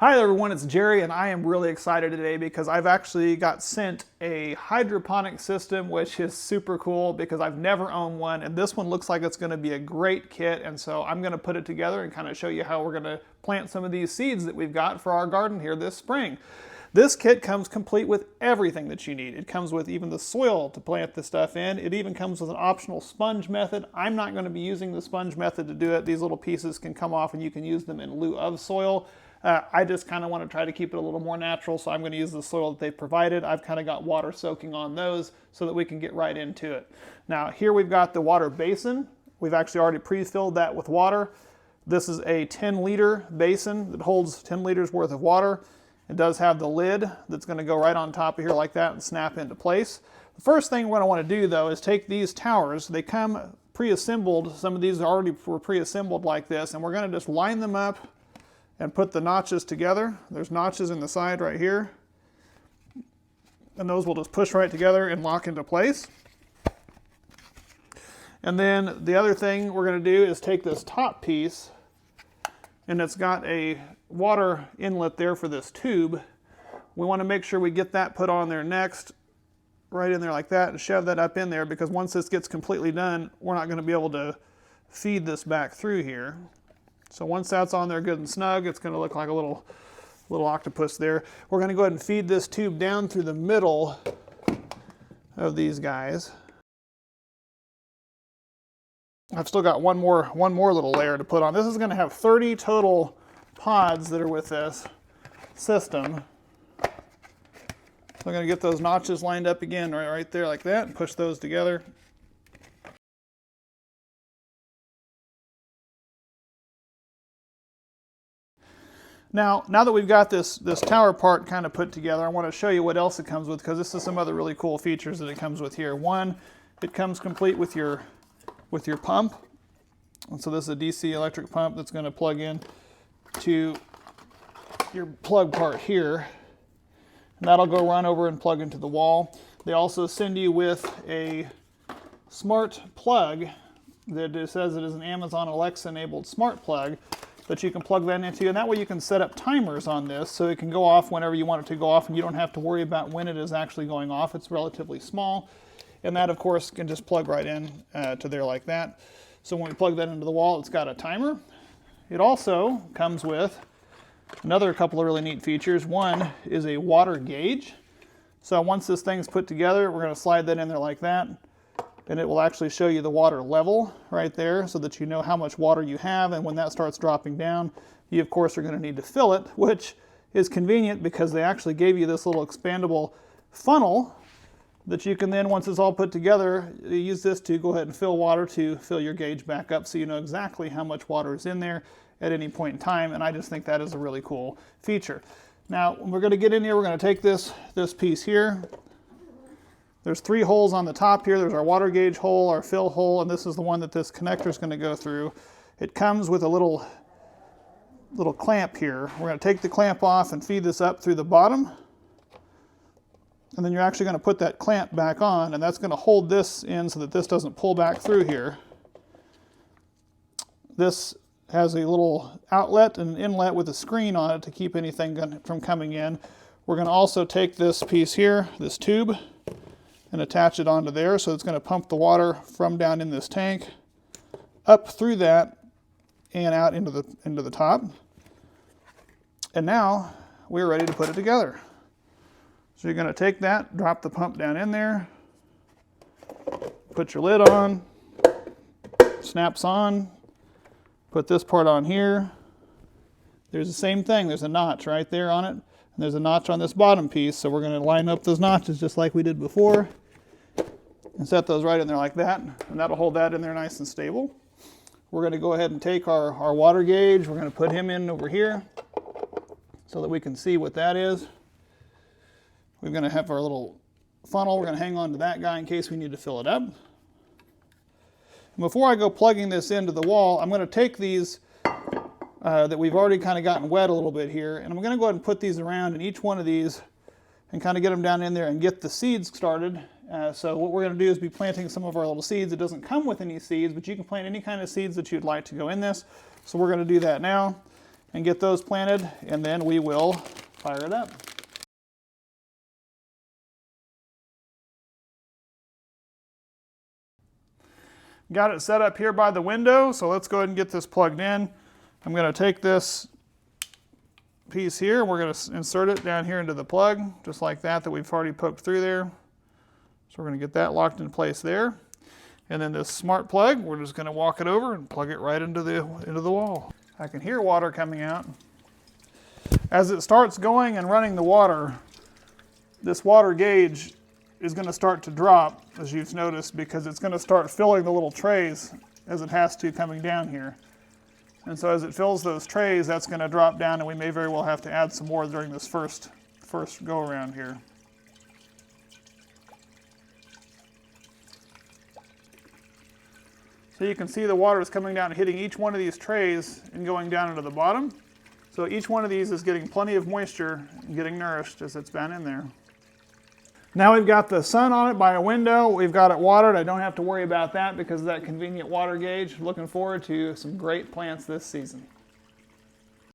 Hi everyone, it's Jerry, and I am really excited today because I've actually got sent a hydroponic system, which is super cool because I've never owned one, and this one looks like it's going to be a great kit, and so I'm going to put it together and kind of show you how we're going to plant some of these seeds that we've got for our garden here this spring. This kit comes complete with everything that you need. It comes with even the soil to plant the stuff in. It even comes with an optional sponge method. I'm not going to be using the sponge method to do it. These little pieces can come off and you can use them in lieu of soil. I just kind of want to try to keep it a little more natural, so I'm going to use the soil that they've provided. I've kind of got water soaking on those so that we can get right into it. Now here we've got the water basin. We've actually already pre-filled that with water. This is a 10-liter basin that holds 10 liters worth of water. It does have the lid that's going to go right on top of here like that and snap into place. The first thing what I want to do though is take these towers. They come pre-assembled. Some of these already were pre-assembled like this, and we're going to just line them up and put the notches together. There's notches in the side right here, and those will just push right together and lock into place. And then the other thing we're going to do is take this top piece, and it's got a water inlet there for this tube. We want to make sure we get that put on there next, right in there like that, and shove that up in there, because once this gets completely done, we're not going to be able to feed this back through here. So once that's on there good and snug, it's going to look like a little octopus there. We're going to go ahead and feed this tube down through the middle of these guys. I've still got one more little layer to put on. This is going to have 30 total pods that are with this system. So I'm going to get those notches lined up again right there like that and push those together. Now that we've got this tower part kind of put together, I want to show you what else it comes with, because this is some other really cool features that it comes with here. One, it comes complete with your pump. And so this is a DC electric pump that's going to plug in to your plug part here. And that'll go run over and plug into the wall. They also send you with a smart plug that says it is an Amazon Alexa enabled smart plug that you can plug that into, and that way you can set up timers on this so it can go off whenever you want it to go off, and you don't have to worry about when it is actually going off. It's relatively small, and that of course can just plug right in to there like that. So when we plug that into the wall, it's got a timer. It also comes with another couple of really neat features. One is a water gauge. So once this thing's put together, we're going to slide that in there like that, and it will actually show you the water level right there so that you know how much water you have, and when that starts dropping down, you of course are going to need to fill it, which is convenient because they actually gave you this little expandable funnel that you can then, once it's all put together, use this to go ahead and fill water to fill your gauge back up so you know exactly how much water is in there at any point in time, and I just think that is a really cool feature. Now, when we're going to get in here, we're going to take this piece here. There's 3 holes on the top here. There's our water gauge hole, our fill hole, and this is the one that this connector is going to go through. It comes with a little clamp here. We're going to take the clamp off and feed this up through the bottom. And then you're actually going to put that clamp back on, and that's going to hold this in so that this doesn't pull back through here. This has a little outlet and an inlet with a screen on it to keep anything from coming in. We're going to also take this piece here, this tube, and attach it onto there, so it's going to pump the water from down in this tank up through that and out into the top. And now we're ready to put it together. So you're going to take that, drop the pump down in there, put your lid on, snaps on, put this part on here. There's the same thing. There's a notch right there on it, and there's a notch on this bottom piece, so we're going to line up those notches just like we did before and set those right in there like that, and that'll hold that in there nice and stable. We're going to go ahead and take our water gauge. We're going to put him in over here so that we can see what that is. We're going to have our little funnel. We're going to hang on to that guy in case we need to fill it up. And before I go plugging this into the wall, I'm going to take these that we've already kind of gotten wet a little bit here, and I'm going to go ahead and put these around in each one of these and kind of get them down in there and get the seeds started. So what we're going to do is be planting some of our little seeds. It doesn't come with any seeds, but you can plant any kind of seeds that you'd like to go in this. So we're going to do that now. and get those planted, and then we will fire it up. Got it set up here by the window, so let's go ahead and get this plugged in. I'm going to take this piece here, and we're going to insert it down here into the plug, just like that we've already poked through there. So we're going to get that locked in place there. And then this smart plug, we're just going to walk it over and plug it right into the wall. I can hear water coming out. As it starts going and running the water, this water gauge is going to start to drop, as you've noticed, because it's going to start filling the little trays as it has to coming down here. And so as it fills those trays, that's going to drop down, and we may very well have to add some more during this first go around here. So you can see the water is coming down and hitting each one of these trays and going down into the bottom. So each one of these is getting plenty of moisture and getting nourished as it's been in there. Now we've got the sun on it by a window. We've got it watered. I don't have to worry about that because of that convenient water gauge. Looking forward to some great plants this season.